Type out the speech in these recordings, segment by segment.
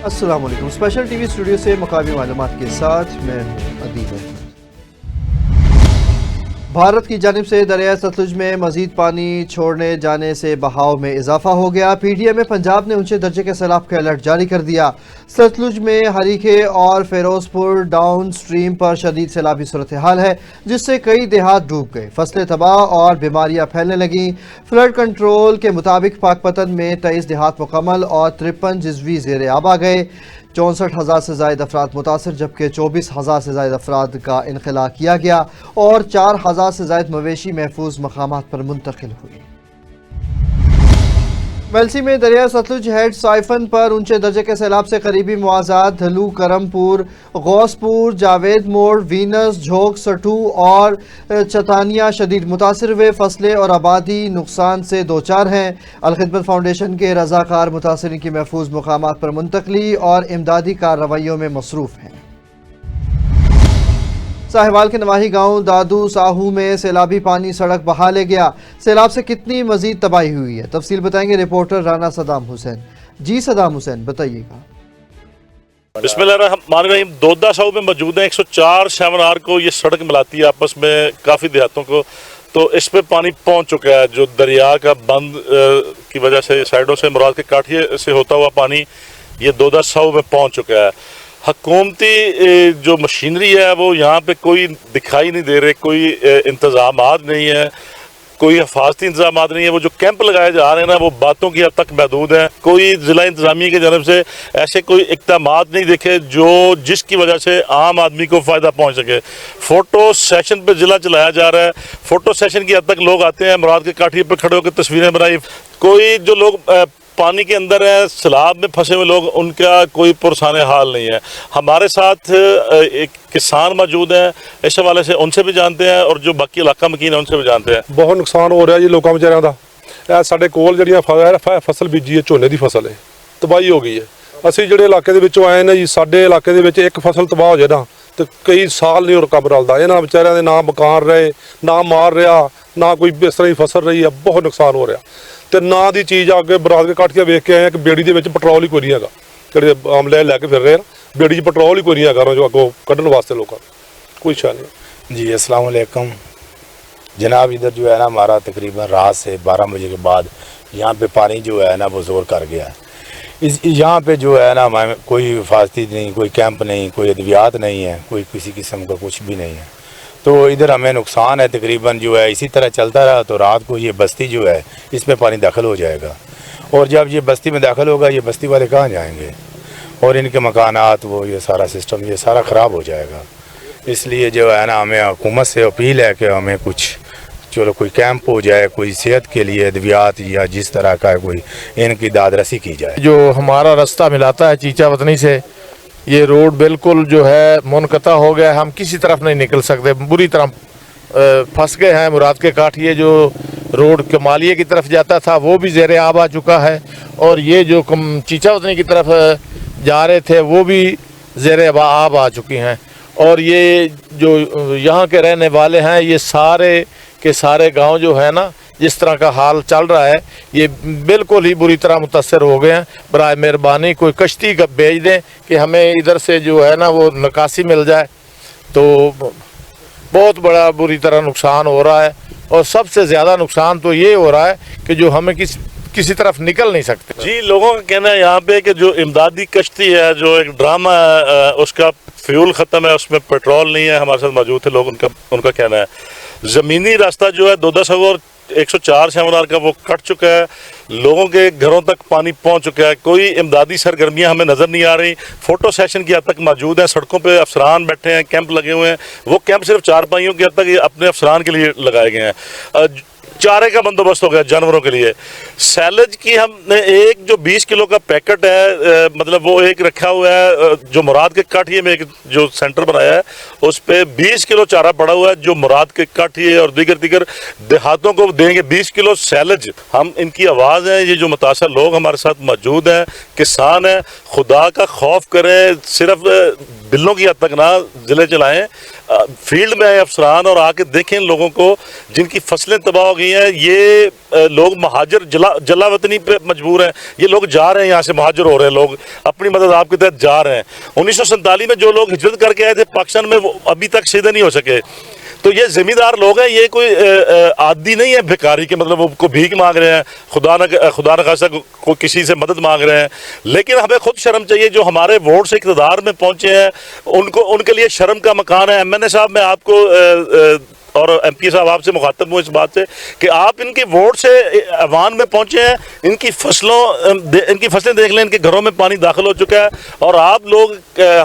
السلام علیکم۔ Special T V studio سے مقامی معلومات کے ساتھ میں ہوں عدیل احمد۔ بھارت کی جانب سے دریائے ستلج میں مزید پانی چھوڑنے جانے سے بہاؤ میں اضافہ ہو گیا۔ پی ڈی ایم میں پنجاب نے اونچے درجے کے سیلاب کا الرٹ جاری کر دیا۔ ستلج میں ہریکھے اور فیروز پور ڈاؤن سٹریم پر شدید سیلابی صورتحال ہے، جس سے کئی دیہات ڈوب گئے، فصلیں تباہ اور بیماریاں پھیلنے لگیں۔ فلڈ کنٹرول کے مطابق پاک پتن میں 23 دیہات مکمل اور 53 جزوی زیر آب آ گئے۔ 64,000 سے زائد افراد متاثر، جبکہ 24,000 سے زائد افراد کا انخلاء کیا گیا اور 4,000 سے زائد مویشی محفوظ مقامات پر منتقل ہوئے۔ ویلسی میں دریائے ستلج ہیڈ سائفن پر اونچے درجے کے سیلاب سے قریبی مواضعات دھلو، کرم پور، غوث پور، جاوید موڑ، وینس، جھوک، سٹو اور چتانیہ شدید متاثر ہوئے۔ فصلیں اور آبادی نقصان سے دوچار ہیں۔ الخدمت فاؤنڈیشن کے رضاکار متاثرین کی محفوظ مقامات پر منتقلی اور امدادی کارروائیوں میں مصروف ہیں۔ ساہیوال کے نواحی گاؤں دادو ساہو میں سیلابی پانی سڑک بہا لے گیا۔ سیلاب سے کتنی مزید تباہی ہوئی ہے، تفصیل بتائیں گے رپورٹر رانا صدام حسین۔ جی صدام حسین بتائیے گا۔ بسم اللہ الرحمن الرحیم۔ دودہ ساہو میں موجود ہیں 104 7 آر کو یہ سڑک ملاتی ہے آپس میں کافی دیہاتوں کو، تو اس پہ پانی پہنچ چکا ہے، جو دریا کا بند کی وجہ سے سائیڈوں سے مراد کے کاٹھیے سے ہوتا ہوا پانی یہ دودہ ساہو میں پہنچ چکا ہے۔ حکومتی جو مشینری ہے وہ یہاں پہ کوئی دکھائی نہیں دے رہے، کوئی انتظامات نہیں ہے، کوئی حفاظتی انتظامات نہیں ہے۔ وہ جو کیمپ لگائے جا رہے ہیں نا وہ باتوں کی حد تک محدود ہیں۔ کوئی ضلع انتظامیہ کی جانب سے ایسے کوئی اقدامات نہیں دیکھے جس کی وجہ سے عام آدمی کو فائدہ پہنچ سکے۔ فوٹو سیشن پہ ضلع چلایا جا رہا ہے، فوٹو سیشن کی حد تک لوگ آتے ہیں، مراد کے کاٹھیے پہ کھڑے ہو کے تصویریں بنائی۔ کوئی جو لوگ پانی کے اندر ہیں، سیلاب میں پھنسے ہوئے لوگ، ان کا کوئی پرسان حال نہیں ہے۔ ہمارے ساتھ ایک کسان موجود ہیں، اس حوالے سے ان سے بھی جانتے ہیں اور جو باقی علاقہ مکین ہیں ان سے بھی جانتے ہیں۔ بہت نقصان ہو رہا جی لوکاں بیچاریاں دا۔ ਇਹ ਸਾਡੇ ਕੋਲ ਜਿਹੜੀਆਂ ਫਸਲ ਬੀਜੀ ਹੈ, ਝੋਨੇ ਦੀ ਫਸਲ ਹੈ, ਤਬਾਹੀ ਹੋ ਗਈ ਹੈ। ਅਸੀਂ ਜਿਹੜੇ ਇਲਾਕੇ ਦੇ ਵਿੱਚੋਂ ਆਏ ਨੇ ਜੀ, ਸਾਡੇ ਇਲਾਕੇ ਦੇ ਵਿੱਚ ਇੱਕ ਫਸਲ ਤਬਾਹ ਹੋ ਜਾਏ ਨਾ ਤੇ ਕਈ ਸਾਲ ਨਹੀਂ ਰਕਮ ਰਲਦਾ। ਇਹਨਾਂ ਵਿਚਾਰਿਆਂ ਦੇ ਨਾ ਮਕਾਨ ਰਹੇ, ਨਾ ਮਾਰ ਰਿਹਾ, ਨਾ ਕੋਈ ਇਸ ਤਰ੍ਹਾਂ ਦੀ ਫਸਲ ਰਹੀ ਹੈ। ਬਹੁਤ ਨੁਕਸਾਨ ਹੋ ਰਿਹਾ ਤੇ ਨਾ ਦੀ ਚੀਜ਼ ਅੱਗੇ ਬਰਾਤ ਕੇ ਕੱਟ ਕੇ ਵੇਖ ਕੇ ਆਏ ਕਿ ਬੇੜੀ ਦੇ ਵਿੱਚ ਪੈਟਰੋਲ ਹੀ ਕੋਈ ਨਹੀਂ ਹੈਗਾ। ਜਿਹੜੇ ਆਮਲੇ ਲੈ ਕੇ ਫਿਰ ਰਹੇ ਨਾ, ਬੇੜੀ 'ਚ ਪੈਟਰੋਲ ਹੀ ਕੋਈ ਨਹੀਂ ਹੈਗਾ ਜੋ ਅੱਗੋਂ ਕੱਢਣ ਵਾਸਤੇ ਲੋਕਾਂ ਨੂੰ ਕੋਈ ਸ਼ਾਨ ਨਹੀਂ। جی السلام علیکم جناب، ادھر جو ہے نا ہمارا تقریباً رات سے 12 بجے کے بعد یہاں پہ پانی جو ہے نا وہ زور کر گیا ہے۔ یہاں پہ جو ہے نا کوئی حفاظتی نہیں، کوئی کیمپ نہیں، کوئی ادویات نہیں ہے، کوئی کسی قسم کا کچھ بھی نہیں ہے، تو ادھر ہمیں نقصان ہے تقریباً جو ہے۔ اسی طرح چلتا رہا تو رات کو یہ بستی جو ہے اس میں پانی داخل ہو جائے گا، اور جب یہ بستی میں داخل ہوگا یہ بستی والے کہاں جائیں گے، اور ان کے مکانات وہ یہ سارا سسٹم یہ سارا خراب ہو جائے گا۔ اس لیے جو ہے نا ہمیں حکومت سے اپیل ہے کہ ہمیں کچھ چلو کوئی کیمپ ہو جائے، کوئی صحت کے لیے ادویات یا جس طرح کا کوئی ان کی داد رسی کی جائے۔ جو ہمارا راستہ ملاتا ہے چیچا وطنی سے، یہ روڈ بالکل جو ہے منقطع ہو گیا ہے، ہم کسی طرف نہیں نکل سکتے، بری طرح پھنس گئے ہیں۔ مراد کے کاٹھیے جو روڈ کمالیے کی طرف جاتا تھا وہ بھی زیر آب آ چکا ہے، اور یہ جو چیچا وطنی کی طرف جا رہے تھے وہ بھی زیر آب آ چکی ہیں۔ اور یہ جو یہاں کے رہنے والے ہیں یہ سارے کے سارے گاؤں جو ہے نا جس طرح کا حال چل رہا ہے یہ بالکل ہی بری طرح متاثر ہو گئے ہیں۔ برائے مہربانی کوئی کشتی کا بھیج دیں کہ ہمیں ادھر سے جو ہے نا وہ نکاسی مل جائے، تو بہت بڑا بری طرح نقصان ہو رہا ہے۔ اور سب سے زیادہ نقصان تو یہ ہو رہا ہے کہ جو ہمیں کسی طرف نکل نہیں سکتے۔ جی لوگوں کا کہنا ہے یہاں پہ کہ جو امدادی کشتی ہے، جو ایک ڈرامہ ہے، اس کا فیول ختم ہے، اس میں پیٹرول نہیں ہے۔ ہمارے ساتھ موجود تھے لوگ، ان کا کہنا ہے زمینی راستہ جو ہے دودہ ساہو اور 104 7 آر کا وہ کٹ چکا ہے، لوگوں کے گھروں تک پانی پہنچ چکا ہے، کوئی امدادی سرگرمیاں ہمیں نظر نہیں آ رہی۔ فوٹو سیشن کی حد تک موجود ہیں، سڑکوں پہ افسران بیٹھے ہیں، کیمپ لگے ہوئے ہیں، وہ کیمپ صرف چارپائیوں کی حد تک اپنے افسران کے لیے لگائے گئے ہیں۔ چارے کا بندوبست ہو گیا جانوروں کے لیے۔ سیلج کی ہم نے ایک جو 20 کلو کا پیکٹ ہے، مطلب وہ ایک رکھا ہوا ہے جو مراد کے کاٹھیے میں ایک جو سینٹر بنایا ہے اس پہ 20 کلو چارہ پڑا ہوا ہے جو مراد کے کاٹھیے اور دیگر دیہاتوں کو دیں گے 20 کلو سیلج۔ ہم ان کی آواز ہیں، یہ جو متاثر لوگ ہمارے ساتھ موجود ہیں، کسان ہیں، خدا کا خوف کریں، صرف बिलों की हद तक ना जिले चलाएं, फील्ड में आए अफसरान और आके देखें लोगों को जिनकी फसलें तबाह हो गई हैं। ये लोग महाजर जला वतनी पे मजबूर हैं, ये लोग जा रहे हैं यहाँ से, महाजर हो रहे हैं लोग, अपनी मदद आपके तहत जा रहे हैं। 1947 में जो लोग हिजरत करके आए थे पाकिस्तान में, वो अभी तक सीधे नहीं हो सके। तो ये जिम्मेदार लोग हैं, ये कोई आदि नहीं है भिखारी के, मतलब वो को भीख मांग रहे हैं, खुदा न खासा को किसी से मदद मांग रहे हैं। लेकिन हमें खुद शर्म चाहिए, जो हमारे वोट से इक़्तिदार में पहुंचे हैं उनको, उनके लिए शर्म का मकान है। MNA साहब, मैं आपको और MP साहब आपसे मुखातब हूँ इस बात से कि आप इनके वोट से अवान में पहुंचे हैं, इनकी फसलें देख लें, इनके घरों में पानी दाखिल हो चुका है, और आप लोग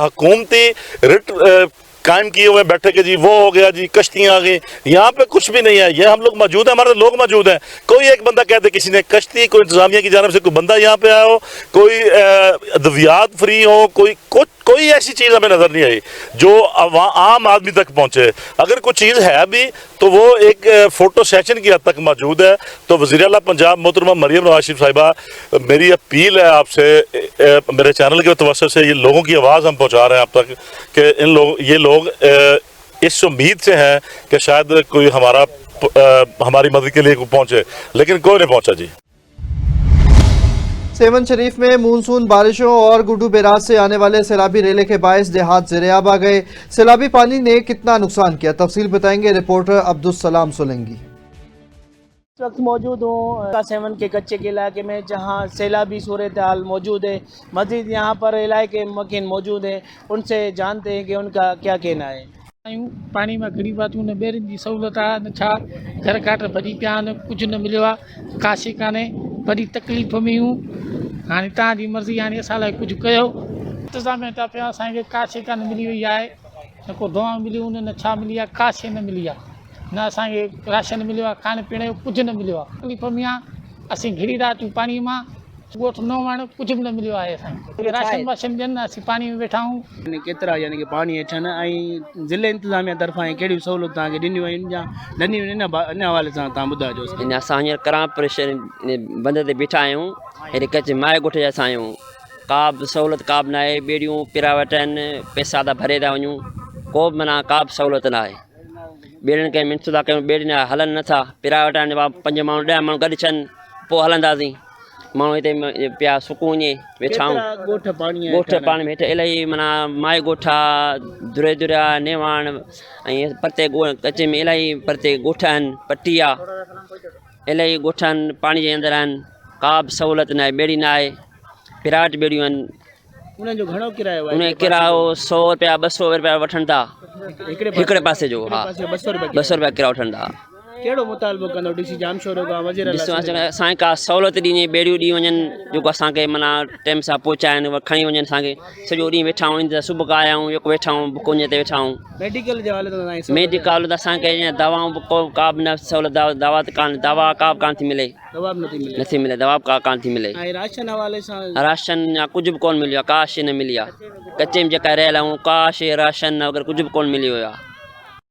हुकूमती रिट कायम किए हुए बैठे के जी वो हो गया जी, कश्तियाँ आ गई। यहाँ पे कुछ भी नहीं है, ये हम लोग मौजूद हैं, हमारे लोग मौजूद हैं। कोई एक बंदा कहते किसी ने कश्ती, कोई इंतजामिया की जानब से कोई बंदा यहाँ पे आया हो, कोई अद्वियात फ्री हो, कोई ऐसी चीज़ हमें नज़र नहीं आई जो आम आदमी तक पहुँचे। अगर कुछ चीज़ है भी तो वो एक फ़ोटो सेशन की हद तक मौजूद है। तो वज़ीर आला पंजाब मोहतरमा मरियम नवाज शरीफ साहिबा, मेरी अपील है आपसे, मेरे चैनल के तवज्जो से ये लोगों की आवाज़ हम पहुँचा रहे हैं आप तक कि ये लोग इस उम्मीद से हैं कि शायद कोई हमारी मदद के लिए पहुँचे, लेकिन कोई नहीं पहुँचा जी। सेवन शरीफ में मानसून बारिशों और गुड्डू बैराज से आने वाले सैलाबी रेले के बायस देहात ज़ेर-ए-आब आ गए। सैलाबी पानी ने कितना नुकसान किया, तफसील बताएंगे रिपोर्टर अब्दुल सलाम सोलंकी। इस वक्त मौजूद हूँ सेवन के कच्चे के इलाके में, जहाँ सैलाबी सूरत हाल मौजूद है। मज़ीद यहाँ पर इलाके मकीन मौजूद हैं, उनसे जानते हैं कि उनका क्या कहना है। पानी में घड़ी बातूं न ॿेड़ियुनि जी सहूलियत आहे न छा, घर घाट भरी पिया आहिनि, कुझु न मिलियो आहे, काशे कान्हे, वॾी तकलीफ़ में हूं। हाणे तव्हांजी मर्ज़ी, हाणे असां लाइ कुझु कयो। इंतिज़ाम था पिया, असांखे काशे कान मिली वई आहे, न को दवा मिलियूं न छा मिली आहे, काशे न मिली आहे, न असांखे राशन मिलियो आहे, खाइण पीअण जो कुझु न मिलियो आहे। तकलीफ़ में आहे, असीं घिड़ी रातियूं पाणी मां, ॻोठ न वण, कुझु बि न मिलियो आहे असांखे। राशन वाशन ॾियनि, असीं पाणी में वेठा आहियूं। केतिरा यानी कि पानी हेठनि ऐं ज़िले इंतिज़ामिया तरफ़ां कहिड़ियूं सहूलियत तव्हांखे ॾिनियूं आहिनि या ॾिनियूं इन हवाले सां तव्हां ॿुधाइजो। असां हींअर करां प्रेशर बंद ते बीठा आहियूं, हेॾे कच्छ माए ॻोठ जा असां आहियूं। का बि सहूलियत का बि न आहे, ॿेड़ियूं पिरावट आहिनि, पैसा था भरे था वञूं, को बि माना का बि सहूलियत न आहे। ॿेड़ियुनि खे मिनसूं था कयूं, ॿेड़ियुनि हलनि नथा, पिरावट आहिनि, 5 माण्हू 10 माण्हू गॾु छनि, पोइ हलंदासीं। माण्हू हिते पिया सुकून वेठा आहियूं। ॻोठ पाणी में हेठि इलाही माना माए ॻोठा, दुरे दुरिया, नेवाण ऐं परते कच्चे में इलाही परते ॻोठ आहिनि, पटी आहे, इलाही ॻोठ आहिनि, पाणी जे अंदरि आहिनि, का बि सहूलियत न आहे, ॿेड़ी न आहे, पिरावट ॿेड़ियूं आहिनि। उन जो घणो किरायो आहे? उन किरायो 100 रुपया 200 रुपया वठनि था हिकिड़े पासे जो। हा, 200 रुपया किरायो वठनि था। कहिड़ो मुतालबो कंदो DC जाम शोरो खां वज़ीर असांखे का सहूलियत ॾिनी, ॿेड़ियूं ॾी वञनि, जेको असांखे माना टाइम सां पहुचाइनि, खणी वञनि असांखे। सॼो ॾींहुं वेठा आहियूं, सुबुह खां आया आहियूं, जेको वेठा आहियूं बुकुंज ते वेठा आहियूं। मेडिकल जे हवाले सां मेडिकल त असांखे ईअं दवाऊं का बि न सहूलियत, दवा का बि कान थी मिले, नथी मिले, दवा कान थी मिले। राशन हवाले सां राशन या कुझु बि कोन मिलियो आहे, का शइ न मिली आहे। कच्चे में जेका रहियल आहियूं, का शइ राशन वग़ैरह कुझु बि कोन मिलियो आहे।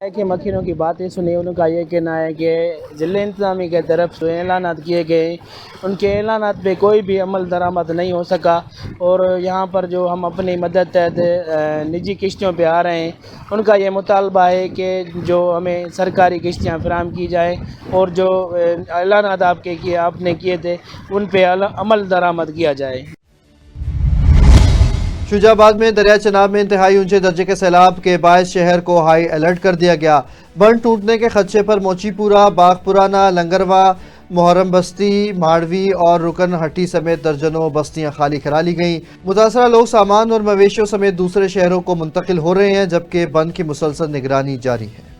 के मकीनों की बातें सुनी, उनका ये कहना है कि ज़िले इंतज़ामी के तरफ से ऐलानात किए गए, उनके ऐलानात पे कोई भी अमल दरामद नहीं हो सका, और यहाँ पर जो हम अपनी मदद तहत निजी किश्तियों पे आ रहे हैं, उनका ये मुतालबा है कि जो हमें सरकारी किश्तियाँ फराहम की जाए, और जो ऐलानात आपने किए थे उन पे अमल दरामद किया जाए। शुजाबाद में दरिया चनाब में इंतहाई ऊंचे दर्जे के सैलाब के बायस शहर को हाई अलर्ट कर दिया गया। बंद टूटने के खदशे पर मोचीपुरा, बागपुराना, लंगरवा, मुहर्रम बस्ती, माड़वी और रुकन हट्टी समेत दर्जनों बस्तियां खाली करा ली गईं। मुतासरा लोग सामान और मवेशियों समेत दूसरे शहरों को मुंतकिल हो रहे हैं, जबकि बंद की मुसलसल निगरानी जारी है।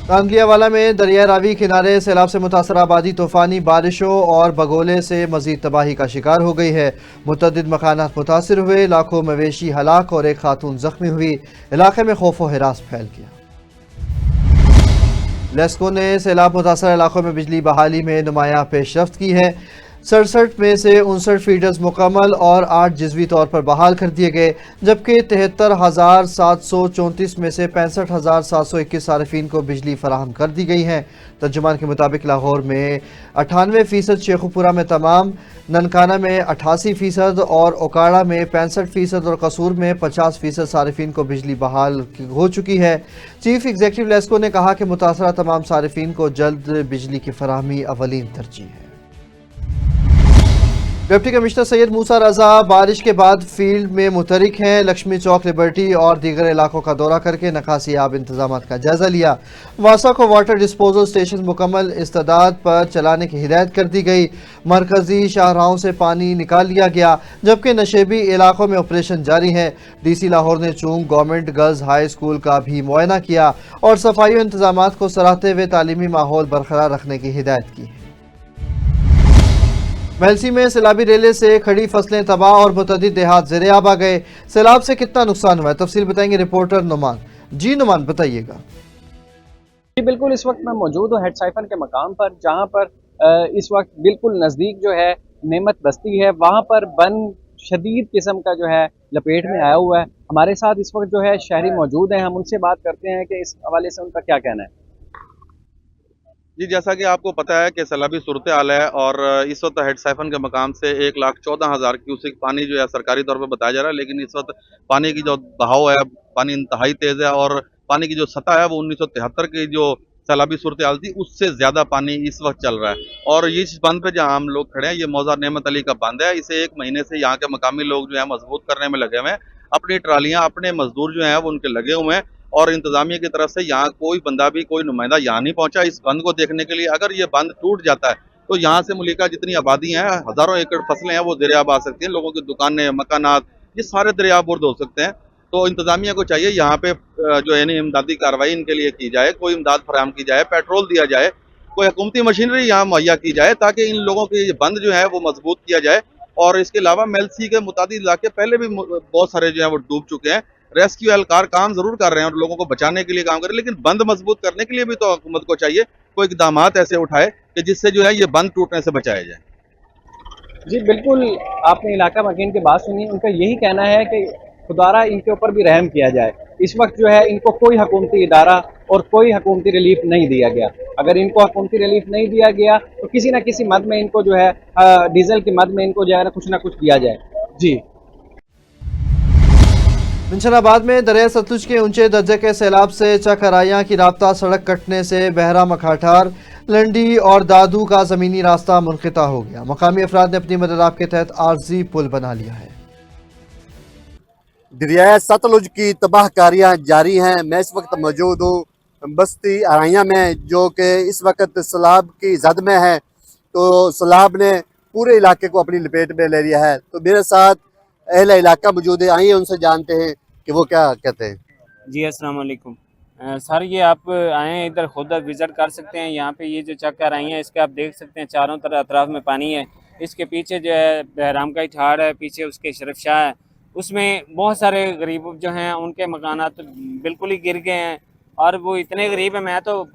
कांगलियावाला में दरिया रावी किनारे सैलाब से मुतासर आबादी तूफ़ानी बारिशों और बगोले से मजीद तबाही का शिकार हो गई है। मुतअद्दिद मकानात मुतासर हुए, लाखों मवेशी हलाक और एक खातून जख्मी हुई। इलाके में खौफ व हिरास फैल गया। लेस्को ने सैलाब मुतासर इलाकों में बिजली बहाली में नुमायां पेशरफ्त की है। 67 में से 59 फीडर्स मुकम्मल और 8 जज़वी तौर पर बहाल कर दिए गए, जबकि 73,734 में से 65,721 सारिफीन को बिजली फराहम कर दी गई है। तर्जुमान के मुताबिक लाहौर में 98%, शेखुपुरा में तमाम, ननकाना में 88% और ओकाड़ा में 65% और कसूर में 50% सारिफीन को बिजली बहाल हो चुकी है। चीफ एग्जीक्यूटिव लेस्को ने कहा कि मुतासरा तमाम सारिफीन को जल्द बिजली की फराहमी अवलीन तरजीह है। डिप्टी कमिश्नर सैयद मूसा रजा बारिश के बाद फील्ड में मुतहरिक हैं। लक्ष्मी चौक, लिबर्टी और दीगर इलाकों का दौरा करके निकासी आब इंतजाम का जायजा लिया। वासा को वाटर डिस्पोजल स्टेशन मुकम्मल इस्तेदाद पर चलाने की हिदायत कर दी गई। मरकजी शाहराहों से पानी निकाल लिया गया, जबकि नशेबी इलाकों में ऑपरेशन जारी है। DC लाहौर ने चूंग गवर्नमेंट गर्ल्स हाई स्कूल का भी मुआयना किया और सफाई इंतजाम को सराहते हुए तालीमी माहौल बरकरार रखने की हिदायत की है। महलसी में सैलाबी रेले से खड़ी फसलें तबाह और मुतअद्दिद देहात ज़ेरे आब आ गए। सैलाब से कितना नुकसान हुआ है, तफसील बताएंगे रिपोर्टर नुमान। जी नुमान, बताइएगा। जी बिल्कुल, इस वक्त मैं मौजूद हूँ हेड साइफन के मकाम पर, जहाँ पर इस वक्त बिल्कुल नज़दीक जो है नेमत बस्ती है, वहाँ पर बन शदीद किस्म का जो है लपेट में आया हुआ है। हमारे साथ इस वक्त जो है शहरी मौजूद हैं, हम उनसे बात करते हैं कि इस हवाले से उनका क्या कहना है। जी, जैसा कि आपको पता है कि सैलाबी सूरत हाल है और इस वक्त हेड साइफन के मकाम से 1,14,000 क्यूसेक पानी जो है सरकारी तौर पर बताया जा रहा है, लेकिन इस वक्त पानी की जो बहाव है, पानी इंतहाई तेज़ है और पानी की जो सतह है वो 1973 की जो सैलाबी सूरत हाल थी उससे ज़्यादा पानी इस वक्त चल रहा है। और इस बंद पे जहाँ हम लोग खड़े हैं, ये मौजा नेमत अली का बंद है। इसे 1 महीने से यहाँ के मकामी लोग जो है मजबूत करने में लगे हुए हैं। अपनी ट्रालियाँ, अपने मजदूर जो हैं वो उनके लगे हुए हैं और इंतजामिया की तरफ से यहाँ कोई बंदा भी, कोई नुमाइंदा यहाँ नहीं पहुँचा इस बंद को देखने के लिए। अगर ये बंद टूट जाता है तो यहाँ से मुल्का जितनी आबादी है, हज़ारों एकड़ फसलें हैं, वो दरियाब आ सकती हैं। लोगों की दुकानें, मकानात, ये सारे दरियाबुर्द हो सकते हैं। तो इंतजामिया को चाहिए यहाँ पे जो है इमदादी कार्रवाई इनके लिए की जाए, कोई इमदाद फराहम की जाए, पेट्रोल दिया जाए, कोई हुकूमती मशीनरी यहाँ मुहैया की जाए ताकि इन लोगों की ये बंद जो है वो मजबूत किया जाए। और इसके अलावा मेलसी के मुतादिद इलाके पहले भी बहुत सारे जो है वो डूब चुके हैं। रेस्क्यू एहलकार काम जरूर कर रहे हैं और लोगों को बचाने के लिए काम कर रहे हैं, लेकिन बंद मजबूत करने के लिए भी तो हुकूमत को चाहिए कोई इक़दामात ऐसे उठाए कि जिससे जो है ये बंद टूटने से बचाया जाए। जी बिल्कुल, आपने इलाका मकीन की बात सुनी। उनका यही कहना है कि खुदारा इनके ऊपर भी रहम किया जाए। इस वक्त जो है इनको कोई हुकूमती इदारा और कोई हुकूमती रिलीफ नहीं दिया गया। अगर इनको हुकूमती रिलीफ नहीं दिया गया तो किसी न किसी मद में इनको जो है डीजल की मद में इनको जो है ना कुछ दिया जाए। जी। मिंशनाबाद में दरिया सतलुज के ऊंचे दर्जे के सैलाब से चकराइयाँ की राब्ता सड़क कटने से बहरा मखाठार, लंडी और दादू का ज़मीनी रास्ता मुनक़ता हो गया। मकामी अफराद ने अपनी मदद आपके तहत आर्जी पुल बना लिया है। दरिया सतलुज की तबाहकारियाँ जारी हैं। मैं इस वक्त मौजूद हूँ बस्ती आराइयाँ में, जो कि इस वक्त सैलाब की जद में है। तो सैलाब ने पूरे इलाके को अपनी लपेट में ले लिया है। तो मेरे साथ अहले इलाका मौजूद है, आइए उनसे जानते हैं कि वो क्या कहते हैं। जी अस्सलाम वालेकुम सर, ये आप आए हैं इधर खुद विज़िट कर सकते हैं। यहाँ पे ये जो चक्कर आई हैं इसके आप देख सकते हैं चारों तरफ अतराफ में पानी है। इसके पीछे जो है बहराम का ठाड़ है, पीछे उसके शरीफ शाह है, उसमें बहुत सारे गरीब जो हैं उनके मकानात तो बिल्कुल ही गिर गए हैं। और वो इतने गरीब हैं, मैं तो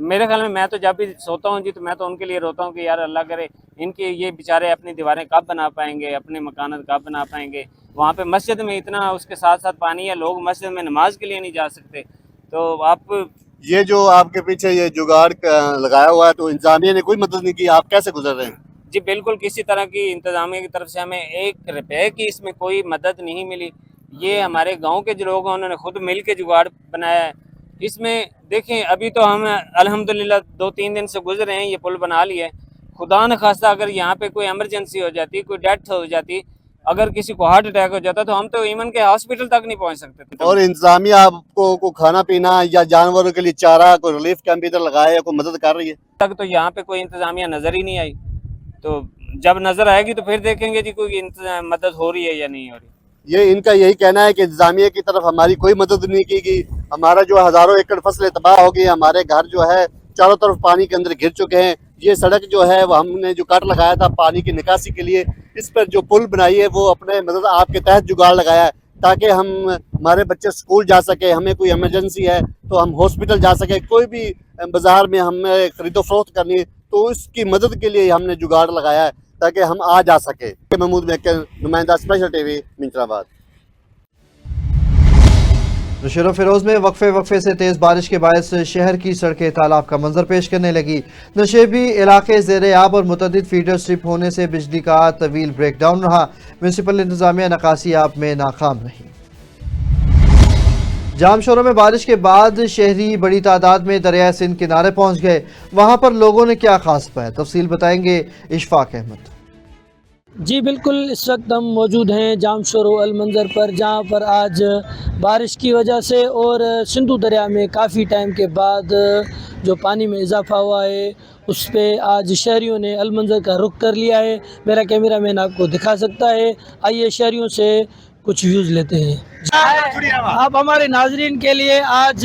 मेरे ख्याल में मैं तो जब भी सोता हूँ जी तो मैं तो उनके लिए रोता हूँ कि यार अल्लाह करे इनके ये बेचारे अपनी दीवारें कब बना पाएंगे, अपने मकानात कब बना पाएंगे। वहाँ पे मस्जिद में इतना उसके साथ साथ पानी है, लोग मस्जिद में नमाज के लिए नहीं जा सकते। तो आप ये जो आपके पीछे ये जुगाड़ लगाया हुआ है, तो इंतजामिया ने कोई मदद नहीं की, आप कैसे गुजर रहे हैं? जी बिल्कुल, किसी तरह की इंतजामिया की तरफ से हमें 1 रुपये की इसमें कोई मदद नहीं मिली। ये हमारे गांव के जो लोग हैं उन्होंने खुद मिल के जुगाड़ बनाया है। इसमें देखें अभी तो हम अल्हम्दुलिल्लाह 2-3 दिन से गुजर रहे हैं, ये पुल बना लिया है। खुदा न खास्ता अगर यहाँ पे कोई एमरजेंसी हो जाती, कोई डेथ हो जाती, अगर किसी को हार्ट अटैक हो जाता तो हम तो इवन के हॉस्पिटल तक नहीं पहुँच सकते थे। और इंतजामिया आपको को खाना पीना या जानवरों के लिए चारा, कोई रिलीफ कैंप इधर लगाया या कोई मदद कर रही है? तक तो यहाँ पे कोई इंतजामिया नज़र ही नहीं आई। तो जब नज़र आएगी तो फिर देखेंगे जी कोई मदद हो रही है या नहीं हो रही। ये इनका यही कहना है कि इंतजामिया की तरफ हमारी कोई मदद नहीं की गई। हमारा जो हज़ारों एकड़ फसलें तबाह हो गई, हमारे घर जो है चारों तरफ पानी के अंदर घिर चुके हैं। ये सड़क जो है वो हमने जो कट लगाया था पानी की निकासी के लिए, इस पर जो पुल बनाई है वो अपने मदद आपके तहत जुगाड़ लगाया है ताकि हम हमारे बच्चे स्कूल जा सके, हमें कोई इमरजेंसी है तो हम हॉस्पिटल जा सके, कोई भी बाज़ार में हमें खरीदो फरोख्त करनी है तो उसकी मदद के लिए हमने जुगाड़ लगाया है। ताकि हम आ जा सके। महमूद मेकर, नुमाइंदा स्पेशल टीवी, मिंचराबाद। नौशेरा फिरोज में वक्फे से तेज बारिश के बायस शहर की सड़कें तालाब का मंजर पेश करने लगी। नशेबी इलाके ज़ेरे आब और मुतअद्दिद फीडर स्ट्रिप होने से बिजली का तवील ब्रेक डाउन रहा। म्यूनसिपल इंतजामिया नकासी आब में नाकाम रही। जाम शोरों में बारिश के बाद शहरी बड़ी तादाद में दरिया सिंध किनारे पहुंच गए। वहां पर लोगों ने क्या खास पाया, तफसील बताएंगे इशफाक अहमद। जी बिल्कुल, इस वक्त हम मौजूद हैं जाम शोरो अल मंज़र पर, जहाँ पर आज बारिश की वजह से और सिंधु दरिया में काफ़ी टाइम के बाद जो पानी में इजाफा हुआ है उस पे आज शहरियों ने अल मंज़र का रुख कर लिया है। मेरा कैमरा मैन आपको दिखा सकता है। आइए शहरियों से कुछ व्यूज़ लेते हैं। आप हमारे नाजरीन के लिए आज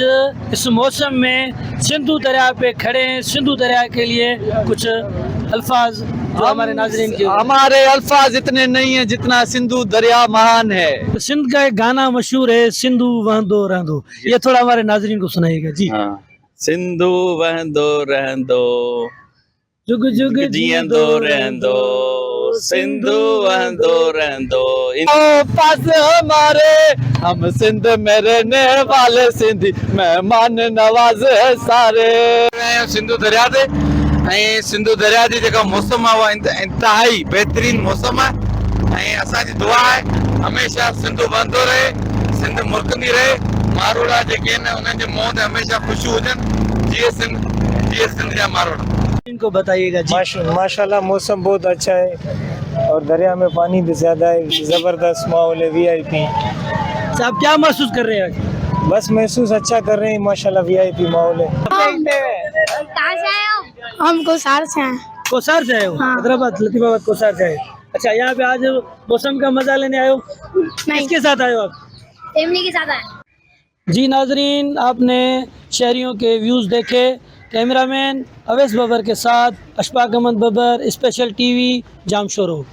इस मौसम में सिंधु दरिया पे खड़े हैं। सिंधु दरिया के लिए कुछ अल्फाज जो हमारे नाजरीन के। हमारे अल्फाज इतने नहीं है जितना सिंधु दरिया महान है। सिंध का एक गाना मशहूर है, सिंधु वहंदो रहंदो, ये थोड़ा हमारे नाजरीन को सुनाइएगा जी। सिंधु वहंदो रहंदो, जुग जुग जियंदो रहंदो, सिंधु वहंदो रहंदो। पास हमारे, हम सिंध में रहने वाले सिंधी मेहमान नवाज है सारे। सिंधु दरिया ते ऐं सिंधु दरिया जी जेका मौसम आहे उहा इंतहाई बहितरीन मौसम आहे ऐं असांजी दुआ आहे हमेशह सिंधु वहंदो रहे, सिंध मुरकंदी रहे। मारोड़ा जेके आहिनि उन्हनि जे मुंहं ते हमेशह ख़ुशियूं हुजनि। जीअं सिंध जा मारोड़ा। इनको बताइएगा जी। माशाल्लाह मौसम बहुत अच्छा है और दरिया में पानी भी ज़्यादा है, ज़बरदस्त माहौल है, VIP। आप क्या महसूस कर रहे हैं? बस महसूस अच्छा कर रहे हैं, माशाल्लाह VIP माहौल है। कहाँ से आए हो? हम कोसार से हैं। कोसार से आए हो? हैदराबाद, लतीफाबाद, कोसार से आए। अच्छा, यहाँ पे आज मौसम का मजा लेने आए हो? किसके साथ आए हो आप? फैमिली के साथ आए। जी नाजरीन, आपने शहरियों के व्यूज़ देखे। कैमरामैन अवैस बबर के साथ अशफाक अहमद बबर, स्पेशल टीवी, जाम शोरो।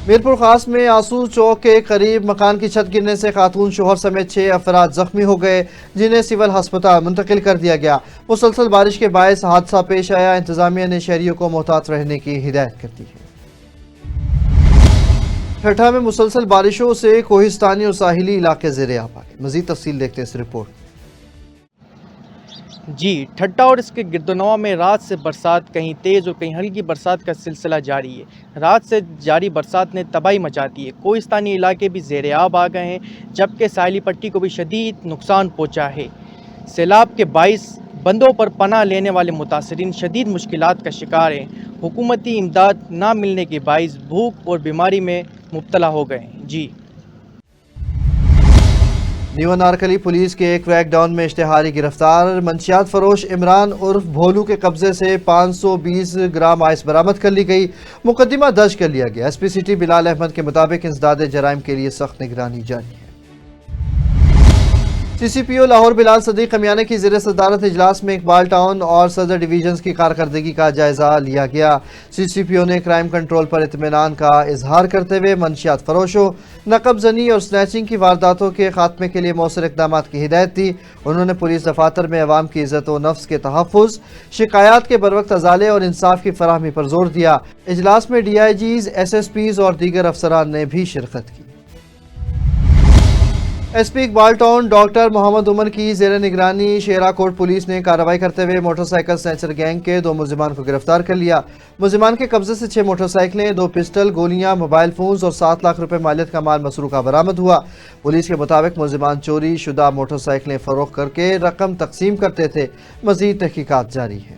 मीरपुर खास में आंसू चौक के करीब मकान की छत गिरने से खातून शोहर समेत 6 अफराद जख्मी हो गए, जिन्हें सिविल अस्पताल मुंतकिल कर दिया गया। मुसलसल बारिश के बायस हादसा पेश आया। इंतजामिया ने शहरियों को मोहतात रहने की हिदायत कर दी है। ठट्ठा में मुसलसल बारिशों से कोहिस्तानी और साहिली इलाके ज़ेरे आब आ गए। मज़ीद तफसील देखते हैं इस रिपोर्ट। जी, ठट्ठा और इसके गिरदोनवा में रात से बरसात, कहीं तेज़ और कहीं हल्की बरसात का सिलसिला जारी है। रात से जारी बरसात ने तबाही मचा दी है। कोहिस्तानी इलाके भी ज़ेरे आब आ गए हैं, जबकि साहिली पट्टी को भी शदीद नुकसान पहुंचा है। सैलाब के बाइस बंदों पर पनाह लेने वाले मुतासरीन शदीद मुश्किलात का शिकार हैं। हुकूमती इमदाद ना मिलने के बाइस भूख और बीमारी में मुब्तला हो गए हैं। जी, न्यू अनारकली पुलिस के एक क्रैकडाउन में इश्तिहारी गिरफ्तार। मंशियात फरोश इमरान उर्फ भोलू के कब्जे से 520 ग्राम आइस बरामद कर ली गई। मुकदमा दर्ज कर लिया गया। SP सिटी बिलाल अहमद के मुताबिक इंसदादे जराइम के लिए सख्त निगरानी जारी है। CCPO लाहौर बिलाल सदीक कमियाने की ज़ेर सदारत इजलास में इकबाल टाउन और सदर डिवीजन्स की कारकर्दगी का जायजा लिया गया। CCPO ने क्राइम कंट्रोल पर इत्मीनान का इजहार करते हुए मंशियात फरोशों, नकब जनी और स्नैचिंग की वारदातों के खात्मे के लिए मौसर इक़दामात की हिदायत दी। उन्होंने पुलिस दफातर में अवाम की इज़्ज़त व नफ्स के तहफ़्फ़ुज़, शिकायत के बरवक्त अज़ाले और इंसाफ की फराहमी पर जोर दिया। इजलास में DIGs, SSPs और दीगर अफसरान ने भी शिरकत की। SP Iqbal town doctor Mohammad Umar की ज़ेर निगरानी शेरा कोट पुलिस ने कार्रवाई करते हुए मोटरसाइकिल स्नैचर गैंग के 2 मुलजिमान को गिरफ्तार कर लिया। मुलजिमान के कब्जे से 6 मोटरसाइकिलें, 2 पिस्टल, गोलियां, मोबाइल फोन्स और 7 लाख रुपए मालियत का माल मसरूका बरामद हुआ। पुलिस के मुताबिक मुलजिमान चोरी शुदा मोटरसाइकिलें फरोख्त करके रकम तकसीम करते थे। मज़ीद तहकीकात जारी है।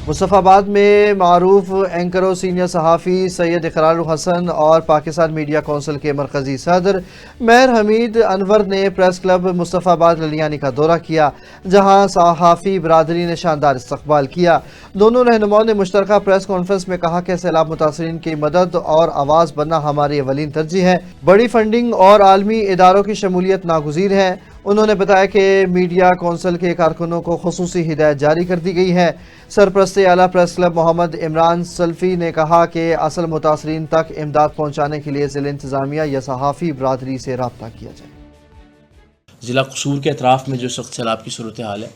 मुस्तफ़ाबाद में मारूफ एंकर और सीनियर सहाफ़ी सैयद इकरार हसन और पाकिस्तान मीडिया कौंसिल के मरकज़ी सदर मेहर हमीद अनवर ने प्रेस क्लब मुस्तफ़ाबाद ललियानी का दौरा किया, जहां सहाफ़ी बरादरी ने शानदार इस्तक़बाल किया। दोनों रहनुमाओं ने मुश्तरका प्रेस कॉन्फ्रेंस में कहा कि सैलाब मुतासरीन की मदद और आवाज़ बनना हमारी अवलीन तरजीह है। बड़ी फंडिंग और आलमी इदारों की शमूलियत नागुज़ीर है। उन्होंने बताया कि मीडिया कौंसिल के कारकुनों को खुसूसी हिदायत जारी कर दी गई है। सरपरस्त आला प्रेस क्लब मोहम्मद इमरान सल्फी ने कहा कि असल मुतासरीन तक इमदाद पहुँचाने के लिए ज़िला इंतज़ामिया या सहाफ़ी बरादरी से रब्ता किया जाए। ज़िला कसूर के अतराफ़ में जो सख्त सैलाब की सूरत हाल है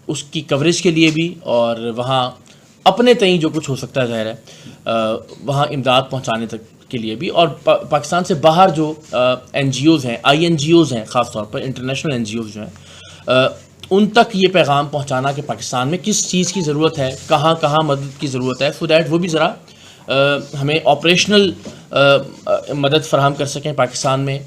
उसकी कवरेज के लिए भी और वहाँ अपने तई जो कुछ हो सकता है ज़ाहिर है वहाँ इमदाद पहुँचाने तक के लिए भी, और पाकिस्तान से बाहर जो NGOs हैं, INGOs हैं, ख़ास तौर पर इंटरनेशनल NGOs जो हैं, उन तक ये पैगाम पहुँचाना कि पाकिस्तान में किस चीज़ की ज़रूरत है, कहाँ कहाँ मदद की ज़रूरत है, सो दैट वो भी ज़रा हमें ऑपरेशनल मदद फराहम कर सकें पाकिस्तान में,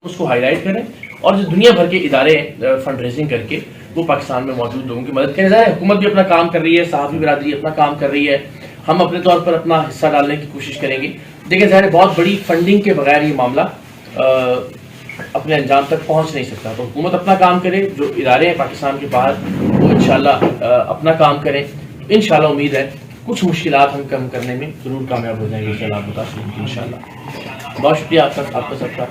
उसको हाईलाइट करें। और जो दुनिया भर के इदारे फंड रेजिंग करके वो पाकिस्तान में मौजूद लोगों की मदद करें। ज़ाहिर है हुकूमत भी अपना काम कर रही है, सहाफ़ी बिरादरी अपना काम कर रही है, हम अपने तौर पर अपना हिस्सा डालने की कोशिश करेंगे। देखिए ज़ाहिर है बहुत बड़ी फंडिंग के बगैर ये मामला अपने अंजाम तक पहुंच नहीं सकता, तो हुकूमत अपना काम करे, जो इदारे हैं पाकिस्तान के बाहर वो इंशाल्लाह अपना काम करें। इंशाल्लाह उम्मीद है कुछ मुश्किलात हम कम करने में ज़रूर कामयाब हो जाएंगे इंशाल्लाह। बहुत शुक्रिया आपका सबका।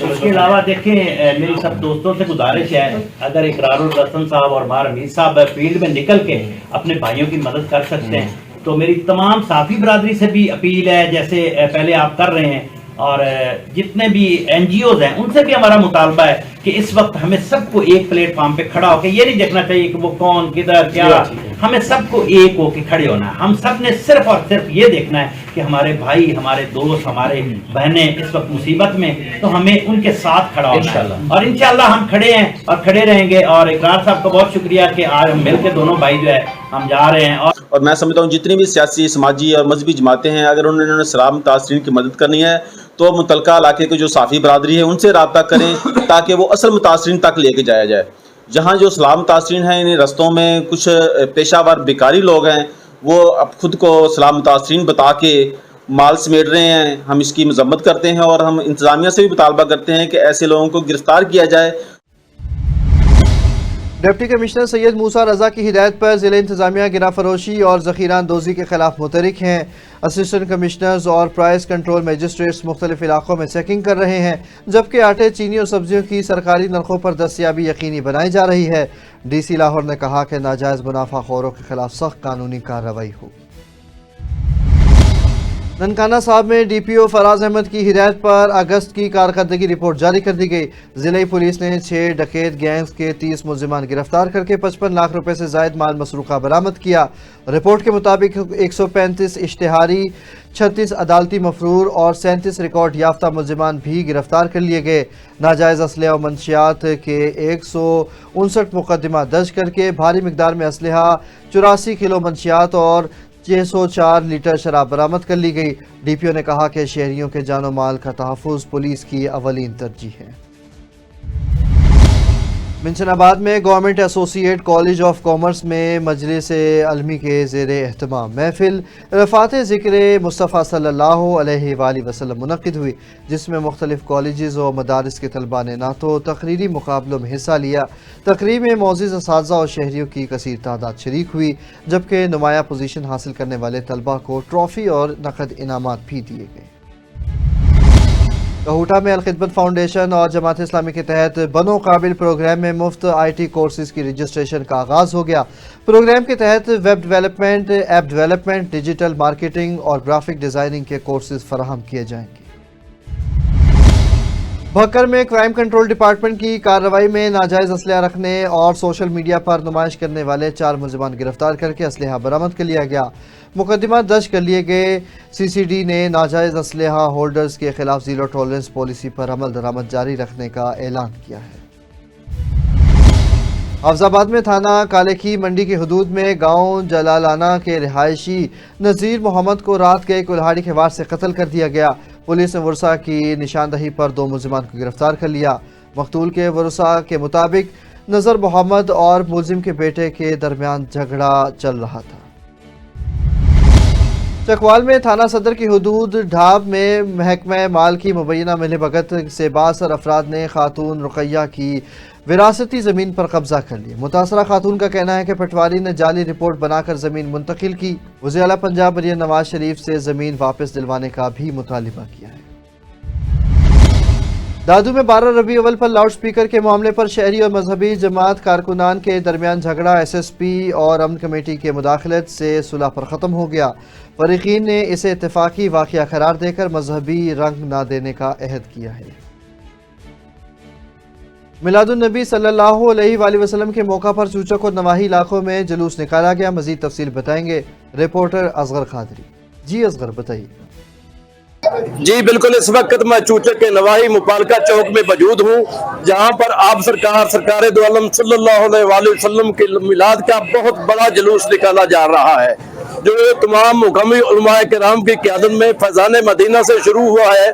उसके अलावा देखें, मेरी सब दोस्तों से गुजारिश है, अगर इकरारुल रसन साहब और मार हमीद साहब फील्ड में निकल के अपने भाइयों की मदद कर सकते हैं, तो मेरी तमाम साफ़ी बरादरी से भी अपील है, जैसे पहले आप कर रहे हैं, और जितने भी NGOs हैं उनसे भी हमारा मुतालबा है कि इस वक्त हमें सबको एक प्लेटफॉर्म पे खड़ा होकर, ये नहीं देखना चाहिए कि वो कौन किधर क्या, हमें सबको एक होके खड़े होना है। हम सब ने सिर्फ और सिर्फ ये देखना है कि हमारे भाई, हमारे दोस्त, हमारे बहनें इस वक्त मुसीबत में, तो हमें उनके साथ खड़ा होना है, और इंशाल्लाह हम खड़े हैं और खड़े रहेंगे। और इकरार साहब का बहुत शुक्रिया कि आज हम मिलकर दोनों भाई जो है हम जा रहे हैं। और मैं समझता हूँ जितनी भी सियासी, समाजी और मजहबी जमातें हैं, अगर उन्होंने सलाह मुतासरीन की मदद करनी है तो मुतलका इलाके के जो साफ़ी बरादरी है उनसे रब्ता करें ताकि वो असल मुतासरीन तक लेके जाया जाए। जहाँ जो सलाह मुतासरीन हैं, इन रस्तों में कुछ पेशावर बेकारी लोग हैं, वो अब खुद को सलाह मुतासरीन बता के माल समेट रहे हैं। हम इसकी मजम्मत करते हैं और हम इंतज़ामिया से भी मुतालबा करते हैं कि ऐसे लोगों को गिरफ्तार किया जाए। डिप्टी कमिश्नर सैयद मूसा रजा की हिदायत पर ज़िला इंतज़ामिया गिरा फरोशी और ज़ख़ीरा अंदोज़ी के खिलाफ मुतहरिक हैं। असिस्टेंट कमिश्नर्स और प्राइस कंट्रोल मजिस्ट्रेट्स मुख्तलिफ इलाकों में चेकिंग कर रहे हैं, जबकि आटे, चीनी और सब्जियों की सरकारी नरखों पर दस्तयाबी यकीनी बनाई जा रही है। DC लाहौर ने कहा कि नाजायज़ मुनाफाखोरों के खिलाफ सख्त कानूनी कार्रवाई हो। ननकाना साहब में DPO फराज अहमद की हिदायत पर अगस्त की कारकर्दगी रिपोर्ट जारी कर दी गई। ज़िले पुलिस ने 6 डकैत गैंग्स के 30 मुलजिमान गिरफ्तार करके 55 लाख रुपए से जायद माल मसरूका बरामद किया। रिपोर्ट के मुताबिक 135 इश्तिहारी, 36 अदालती मफरूर और 37 रिकॉर्ड याफ्ता मुलजिमान भी गिरफ्तार कर लिए गए। नाजायज़ असलहा और मंशियात के 159 मुकदमा दर्ज करके भारी मिकदार में असलहा, 84 किलो मंशियात और 604 लीटर शराब बरामद कर ली गई। DPO ने कहा कि शहरियों के जानो माल का तहफ़्फ़ुज़ पुलिस की अवलीन तरजीह है। मिंशनाबाद में government associate college of commerce में मजलिस अलमी के ज़ेर एहतमाम महफिल रफ़ात ज़िक्र मुस्तफ़ा सल्लल्लाहु अलैहि वसल्लम मुनक़िद हुई, जिसमें मुख्तलिफ कॉलेजेस और मदारिस के तलबा ने ना तो तकरीरी मुकाबलों में हिस्सा लिया, तकरीब में मौजूद असातिज़ा और शहरियों की कसीर तादाद शरीक हुई, जबकि नुमाया पोजीशन हासिल करने वाले तलबा को ट्रॉफ़ी और नकद इनामात भी दिए गए। कहूटा में अल-खिदमत फाउंडेशन और जमात इस्लामी के तहत बनो काबिल प्रोग्राम में मुफ्त IT कोर्सेज की रजिस्ट्रेशन का आगाज़ हो गया। प्रोग्राम के तहत web development, app development, digital marketing और ग्राफिक डिज़ाइनिंग के कोर्सेज फराहम किए जाएंगे। भक्कर में क्राइम कंट्रोल डिपार्टमेंट की कार्रवाई में नाजायज़ असलहा रखने और सोशल मीडिया पर नुमाइश करने वाले 4 मुलजिमान गिरफ्तार करके असलहा बरामद कर लिया गया। मुकदमा दर्ज कर लिए गए। CCD ने नाजायज़ असलहा होल्डर्स के खिलाफ ज़ीरो टॉलरेंस पॉलिसी पर अमल दरामद जारी रखने का ऐलान किया है। हफ्जाबाद में थाना कालेखी मंडी की हदूद में गांव जलालाना के रिहायशी नज़ीर मोहम्मद को रात के कुल्हाड़ी के वार से कत्ल कर दिया गया। पुलिस ने वर्षा की निशानदही पर 2 मुलजिमान को गिरफ्तार कर लिया। मकतूल के वर्षा के मुताबिक नज़र मोहम्मद और मुलजिम के बेटे के दरमियान झगड़ा चल रहा था। चकवाल में थाना सदर की हदूद ढाब में महकमा माल की मुबैना मिलीभगत से 62 अफराद ने खातून रुकैया की विरासती ज़मीन पर कब्जा कर लिया। मुतासरा खातून का कहना है कि पटवारी ने जाली रिपोर्ट बनाकर ज़मीन मुंतकिल की। वज़ीर आला पंजाब मरियम नवाज शरीफ से ज़मीन वापस दिलवाने का भी मुतालिबा किया है। दादू में 12 रबी अव्वल पर लाउड स्पीकर के मामले पर शहरी और मजहबी जमात कारकुनान के दरमियान झगड़ा SSP और अमन कमेटी के मुदाखलत से सुलह पर ख़त्म हो गया। फरीकीन ने इसे इत्तेफाकी वाक़या करार देकर मजहबी रंग न देने का अहद किया है। मिलादुन्नबी सल्लल्लाहु अलैहि वसल्लम के मौका पर चूचक और नवाही इलाकों में जुलूस निकाला गया। मजीद तफसील बताएंगे रिपोर्टर असगर खादरी। जी असगर बताइए। जी बिल्कुल, इस वक्त मैं चूचक के नवाही मुपालका चौक में मौजूद हूँ, जहाँ पर आप सरकार दो आलम सल्लल्लाहु अलैहि वसल्लम के मिलाद का बहुत बड़ा जुलूस निकाला जा रहा है, जो तमाम मुकामी उलमाए किराम की क़यादत में फैज़ान मदीना से शुरू हुआ है।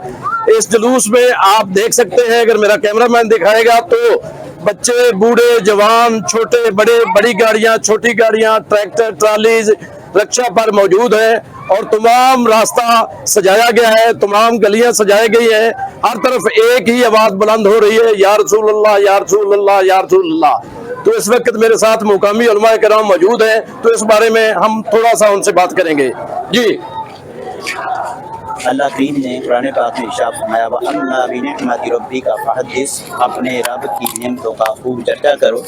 इस जुलूस में आप देख सकते हैं, अगर मेरा कैमरामैन दिखाएगा तो बच्चे, बूढ़े, जवान, छोटे बड़े, बड़ी गाड़ियाँ, छोटी गाड़ियाँ, ट्रैक्टर, ट्रालीज रक्षा पर मौजूद है और तमाम रास्ता सजाया गया है, तमाम गलियां सजाई गई है। हर तरफ एक ही आवाज बुलंद हो रही है, या रसूल अल्लाह, या रसूल अल्लाह, या रसूल अल्लाह। तो इस वक्त मेरे साथ मुकामी उलमाए किराम मौजूद हैं, तो इस बारे में हम थोड़ा सा उनसे बात करेंगे। जी, अल्लाह करीम ने कुरान पाक में इरशाद फरमाया, व अम्मा बिनिअमति रब्बिका फहद्दिस, अपने रब की नेमतों का खूब चर्चा करो।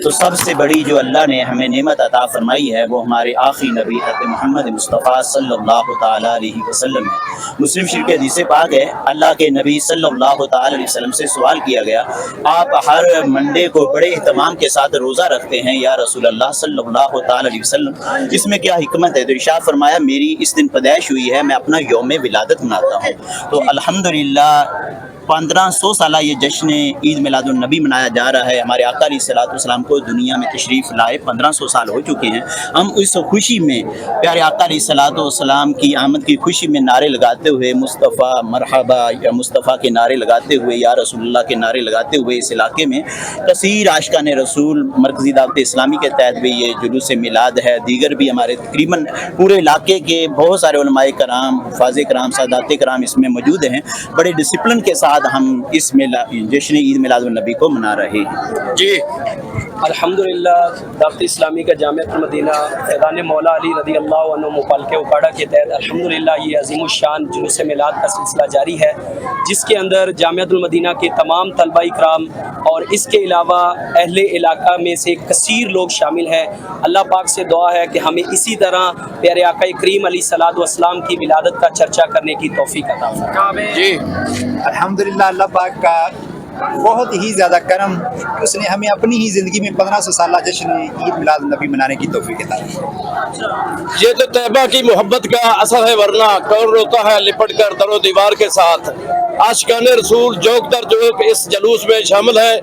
तो सबसे बड़ी जो अल्लाह ने हमें नेमत अता फरमाई है वो हमारे आखिरी नबी हज़रत मोहम्मद मुस्तफ़ा सल्लल्लाहु ताला अलैहि वसल्लम है। मुस्लिम शरीफ के हदीस पाक है, अल्लाह के नबी सल्लल्लाहु ताला अलैहि वसल्लम से सवाल किया गया, आप हर मंडे को बड़े एहतमाम के साथ रोज़ा रखते हैं या रसूल अल्लाह सल्लल्लाहु ताला अलैहि वसल्लम, इसमें क्या हिकमत है? तो इरशाद फरमाया, मेरी इस दिन पैदाइश हुई है, मैं अपना यौम विलादत मनाता हूँ। तो अल्हम्दुलिल्लाह 1500 साल ये जश्न ईद मिलादुन्नबी मनाया जा रहा है। हमारे आका अलैहिस्सलाम को दुनिया में तशरीफ़ लाए 1500 साल हो चुके हैं। हम इस खुशी में प्यारे आका अलैहिस्सलाम की आमद की खुशी में नारे लगाते हुए, मुस्तफ़ा मरहबा या मुस्तफ़ा के नारे लगाते हुए, या रसूलुल्लाह के नारे लगाते हुए इस इलाके में कसीर आशिकान रसूल मरकज़ी दावत इस्लामी के तहत भी ये जुलूस मिलाद है। दीगर भी हमारे तकरीबन पूरे इलाके के बहुत सारे उलमाए कराम, हुफ़ाज़े कराम, सादाते कराम इसमें मौजूद हैं। बड़े डिसिप्लिन के साथ हम इस जश्न ईद मिलादुन्नबी को मना रहे हैं। जी, अल्हम्दुलिल्लाह दावत इस्लामी का जामिअतुल मदीना फैज़ान मौला अली रज़ी अल्लाह अन्हु मुपालके उकाड़ा के तहत अल्हम्दुलिल्लाह ये अज़ीमुश्शान जुलूस मिलाद का सिलसिला जारी है, जिसके अंदर जामिअतुल मदीना के तमाम तलबा इकराम और इसके अलावा अहले इलाका में से कसीर लोग शामिल हैं। अल्लाह पाक से दुआ है कि हमें इसी तरह प्यारे आका करीम अलैहिस्सलातु वस्सलाम की विलादत का चर्चा करने की तौफीक अता फरमाए। जी, अल्हम्दुलिल्लाह अल्लाह पाक का बहुत ही ज़्यादा करम, उसने हमें अपनी ही ज़िंदगी में 1500 साल जश्न ईद मिलादुन्नबी मनाने की तौफीक अता फरमाए। ये तो तैयबा की मोहब्बत का असर है, वरना कौन रोता है लिपट कर दरो दीवार के साथ। आशिकान रसूल जोक दर जोक इस जुलूस में शामिल है।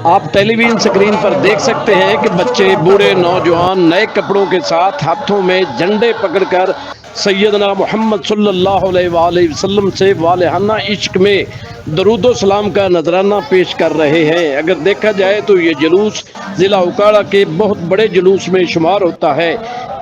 आप टेलीविजन स्क्रीन पर देख सकते हैं कि बच्चे, बूढ़े, नौजवान नए कपड़ों के साथ हाथों में झंडे पकड़कर सैयदना मोहम्मद सल्लल्लाहु अलैहि वसल्लम से वालिहाना इश्क में दरूदो सलाम का नजराना पेश कर रहे हैं। अगर देखा जाए तो ये जुलूस ज़िला उकाड़ा के बहुत बड़े जुलूस में शुमार होता है।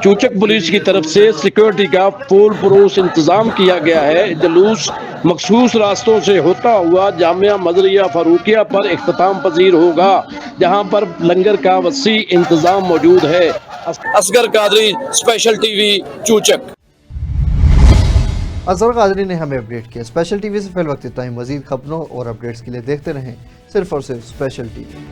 चूचक पुलिस की तरफ से सिक्योरिटी का फुल पुरूस इंतज़ाम किया गया है। जुलूस मखसूस रास्तों से होता हुआ जामिया मदरिया फ़ारूकिया पर इख्तिताम पजीर होगा, जहाँ पर लंगर का वसी इंतज़ाम मौजूद है। Asghar Qadri, special TV, Chuchak. असगर कादरी ने हमें अपडेट किया। स्पेशल टीवी से फिल वक्त इतना ही। मजीद खबरों और अपडेट्स के लिए देखते रहें सिर्फ और सिर्फ स्पेशल टीवी।